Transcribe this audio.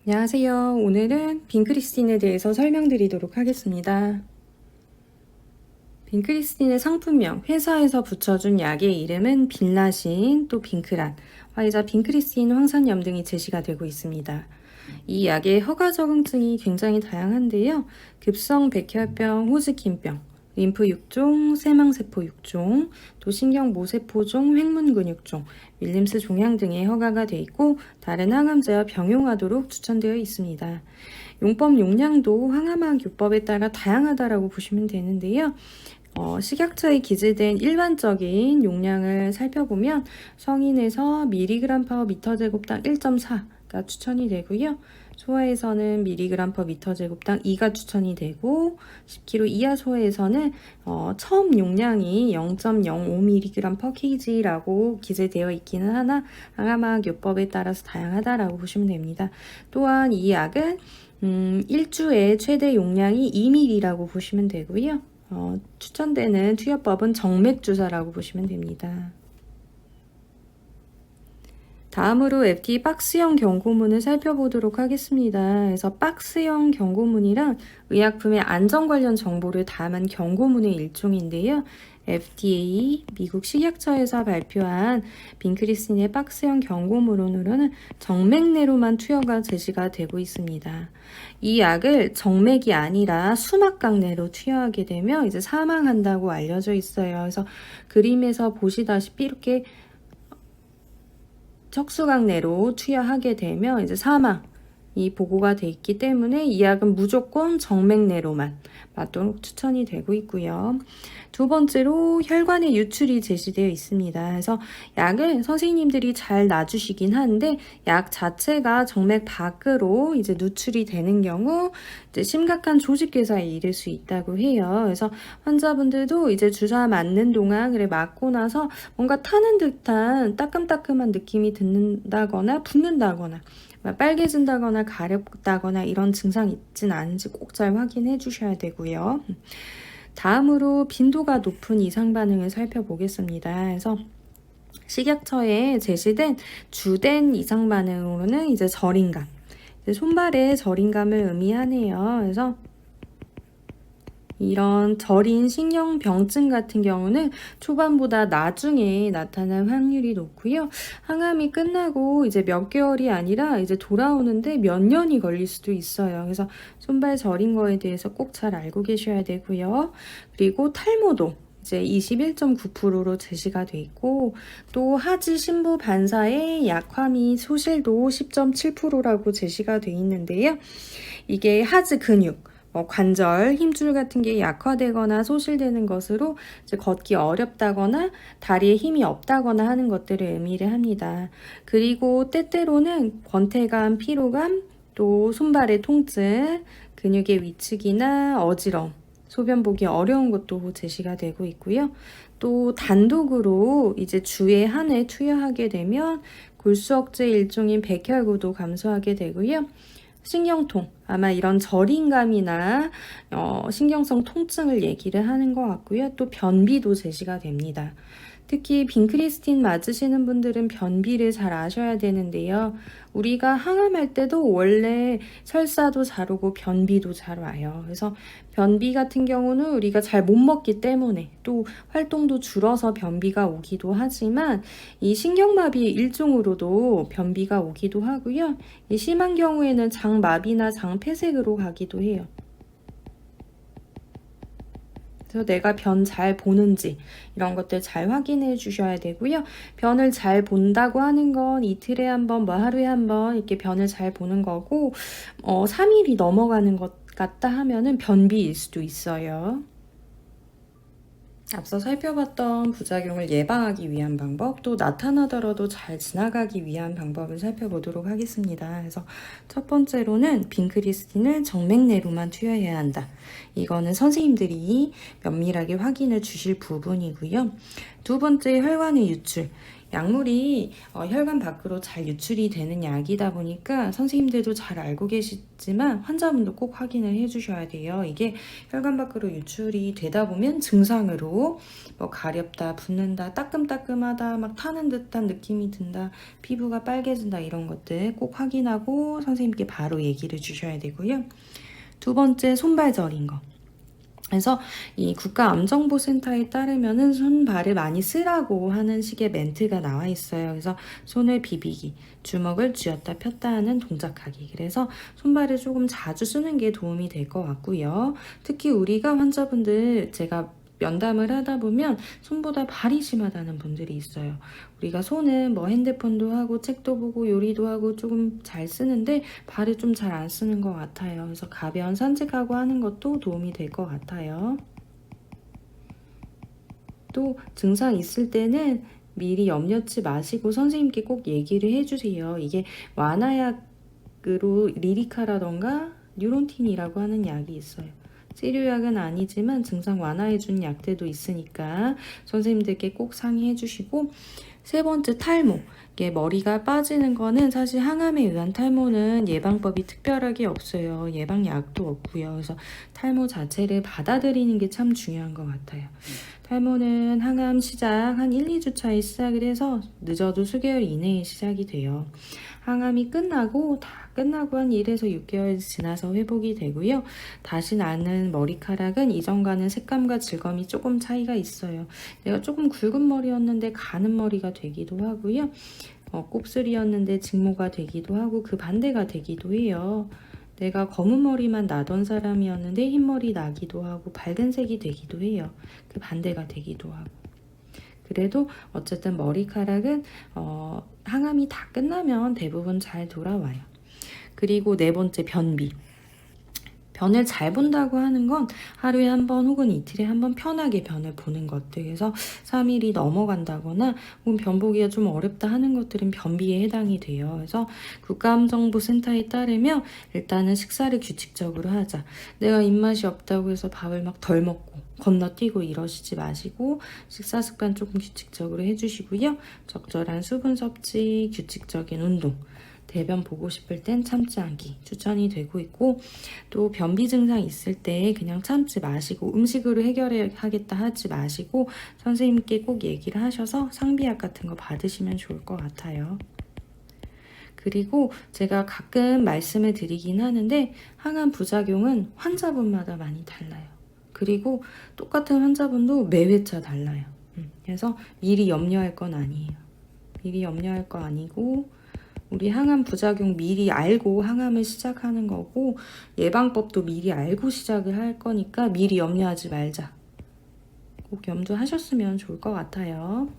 안녕하세요. 오늘은 빈크리스틴에 대해서 설명드리도록 하겠습니다. 빈크리스틴의 상품명, 회사에서 붙여준 약의 이름은 빌라신, 또 빈크란, 화이자 빈크리스틴 황산염 등이 제시가 되고 있습니다. 이 약의 허가 적응증이 굉장히 다양한데요. 급성 백혈병, 호즈킨병, 림프 6종, 세망세포 6종, 또 신경모세포종, 횡문근육종, 윌림스 종양 등의 허가가 돼 있고 다른 항암제와 병용하도록 추천되어 있습니다. 용법 용량도 항암학 요법에 따라 다양하다라고 보시면 되는데요. 식약처에 기재된 일반적인 용량을 살펴보면 성인에서 미리그램 퍼 미터 제곱당 1.4가 추천이 되고요. 소아에서는 미리그램 퍼 미터 제곱당 2가 추천이 되고 10kg 이하 소아에서는 처음 용량이 0.05mg per kg라고 기재되어 있기는 하나 항암학 요법에 따라서 다양하다라고 보시면 됩니다. 또한 이 약은 일주에 최대 용량이 2mg라고 보시면 되고요. 추천되는 투여법은 정맥주사라고 보시면 됩니다. 다음으로 FDA 박스형 경고문을 살펴보도록 하겠습니다. 그래서 박스형 경고문이란 의약품의 안전 관련 정보를 담은 경고문의 일종인데요. FDA, 미국 식약처에서 발표한 빈크리스틴의 박스형 경고문으로는 정맥내로만 투여가 제시가 되고 있습니다. 이 약을 정맥이 아니라 수막강 내로 투여하게 되면 이제 사망한다고 알려져 있어요. 그래서 그림에서 보시다시피 이렇게 척수강 내로 투여하게 되면 이제 사망이 보고가 돼 있기 때문에 이 약은 무조건 정맥 내로만 맞도록 추천이 되고 있고요. 두 번째로 혈관의 유출이 제시되어 있습니다. 그래서 약을 선생님들이 잘 놔주시긴 하는데 약 자체가 정맥 밖으로 이제 누출이 되는 경우 이제 심각한 조직괴사에 이를 수 있다고 해요. 그래서 환자분들도 이제 주사 맞는 동안 그래 맞고 나서 뭔가 타는 듯한 따끔따끔한 느낌이 든다거나 붓는다거나 빨개진다거나 가렵다거나 이런 증상이 있진 않은지 꼭 잘 확인해 주셔야 되고요. 다음으로 빈도가 높은 이상 반응을 살펴보겠습니다. 그래서 식약처에 제시된 주된 이상 반응으로는 이제 저림감, 손발의 저림감을 의미하네요. 그래서 이런 저린 신경병증 같은 경우는 초반보다 나중에 나타날 확률이 높고요. 항암이 끝나고 이제 몇 개월이 아니라 이제 돌아오는데 몇 년이 걸릴 수도 있어요. 그래서 손발 저린 거에 대해서 꼭 잘 알고 계셔야 되고요. 그리고 탈모도 이제 21.9%로 제시가 돼 있고 또 하지 신부 반사의 약화미 소실도 10.7%라고 제시가 돼 있는데요. 이게 하지 근육 관절, 힘줄 같은 게 약화되거나 소실되는 것으로 이제 걷기 어렵다거나 다리에 힘이 없다거나 하는 것들을 의미를 합니다. 그리고 때때로는 권태감, 피로감, 또 손발의 통증, 근육의 위축이나 어지러움, 소변 보기 어려운 것도 제시가 되고 있고요. 또 단독으로 이제 주에 한 회 투여하게 되면 골수 억제 일종인 백혈구도 감소하게 되고요. 신경통, 아마 이런 저림감이나 신경성 통증을 얘기를 하는 것 같고요. 또 변비도 제시가 됩니다. 특히 빈크리스틴 맞으시는 분들은 변비를 잘 아셔야 되는데요. 우리가 항암할 때도 원래 설사도 잘 오고 변비도 잘 와요. 그래서 변비 같은 경우는 우리가 잘 못 먹기 때문에 또 활동도 줄어서 변비가 오기도 하지만 이 신경마비의 일종으로도 변비가 오기도 하고요. 이 심한 경우에는 장마비나 장폐색으로 가기도 해요. 그래서 내가 변 잘 보는지 이런 것들 잘 확인해 주셔야 되고요. 변을 잘 본다고 하는 건 이틀에 한 번, 뭐 하루에 한 번 이렇게 변을 잘 보는 거고 3일이 넘어가는 것 같다 하면은 변비일 수도 있어요. 앞서 살펴봤던 부작용을 예방하기 위한 방법, 또 나타나더라도 잘 지나가기 위한 방법을 살펴보도록 하겠습니다. 그래서 첫 번째로는 빈크리스틴을 정맥내로만 투여해야 한다. 이거는 선생님들이 면밀하게 확인을 주실 부분이고요. 두 번째, 혈관의 유출. 약물이 혈관 밖으로 잘 유출이 되는 약이다 보니까 선생님들도 잘 알고 계시지만 환자분도 꼭 확인을 해주셔야 돼요. 이게 혈관 밖으로 유출이 되다 보면 증상으로 뭐 가렵다, 붓는다, 따끔따끔하다, 막 타는 듯한 느낌이 든다, 피부가 빨개진다 이런 것들 꼭 확인하고 선생님께 바로 얘기를 주셔야 되고요. 두 번째, 손발 저린 거. 그래서 이 국가암정보센터에 따르면은 손발을 많이 쓰라고 하는 식의 멘트가 나와 있어요. 그래서 손을 비비기, 주먹을 쥐었다 폈다 하는 동작하기. 그래서 손발을 조금 자주 쓰는 게 도움이 될 것 같고요. 특히 우리가 환자분들 제가 면담을 하다 보면 손보다 발이 심하다는 분들이 있어요. 우리가 손은 뭐 핸드폰도 하고 책도 보고 요리도 하고 조금 잘 쓰는데 발을 좀 잘 안 쓰는 것 같아요. 그래서 가벼운 산책하고 하는 것도 도움이 될 것 같아요. 또 증상 있을 때는 미리 염려치 마시고 선생님께 꼭 얘기를 해주세요. 이게 완화약으로 리리카라던가 뉴론틴이라고 하는 약이 있어요. 치료약은 아니지만 증상 완화해주는 약들도 있으니까 선생님들께 꼭 상의해 주시고, 세 번째, 탈모. 이게 머리가 빠지는 거는 사실 항암에 의한 탈모는 예방법이 특별하게 없어요. 예방약도 없고요. 그래서 탈모 자체를 받아들이는 게 참 중요한 것 같아요. 탈모는 항암 시작 한 1, 2주 차에 시작을 해서 늦어도 수개월 이내에 시작이 돼요. 항암이 끝나고 한 1에서 6개월 지나서 회복이 되고요. 다시 나는 머리카락은 이전과는 색감과 질감이 조금 차이가 있어요. 내가 조금 굵은 머리였는데 가는 머리가 되기도 하고요. 곱슬이었는데 직모가 되기도 하고 그 반대가 되기도 해요. 내가 검은 머리만 나던 사람이었는데 흰 머리 나기도 하고 밝은 색이 되기도 해요. 그 반대가 되기도 하고. 그래도 어쨌든 머리카락은 항암이 다 끝나면 대부분 잘 돌아와요. 그리고 네 번째, 변비. 변을 잘 본다고 하는 건 하루에 한 번 혹은 이틀에 한 번 편하게 변을 보는 것들. 그래서 3일이 넘어간다거나 혹은 변 보기가 좀 어렵다 하는 것들은 변비에 해당이 돼요. 그래서 국가암정보센터에 따르면 일단은 식사를 규칙적으로 하자. 내가 입맛이 없다고 해서 밥을 막 덜 먹고 건너뛰고 이러시지 마시고 식사 습관 조금 규칙적으로 해주시고요. 적절한 수분 섭취, 규칙적인 운동, 대변 보고 싶을 땐 참지 않기 추천이 되고 있고, 또 변비 증상 있을 때 그냥 참지 마시고 음식으로 해결하겠다 하지 마시고 선생님께 꼭 얘기를 하셔서 상비약 같은 거 받으시면 좋을 것 같아요. 그리고 제가 가끔 말씀을 드리긴 하는데 항암 부작용은 환자분마다 많이 달라요. 그리고 똑같은 환자분도 매회차 달라요. 그래서 미리 염려할 건 아니에요. 미리 염려할 거 아니고 우리 항암 부작용 미리 알고 항암을 시작하는 거고 예방법도 미리 알고 시작을 할 거니까 미리 염려하지 말자. 꼭 염두하셨으면 좋을 것 같아요.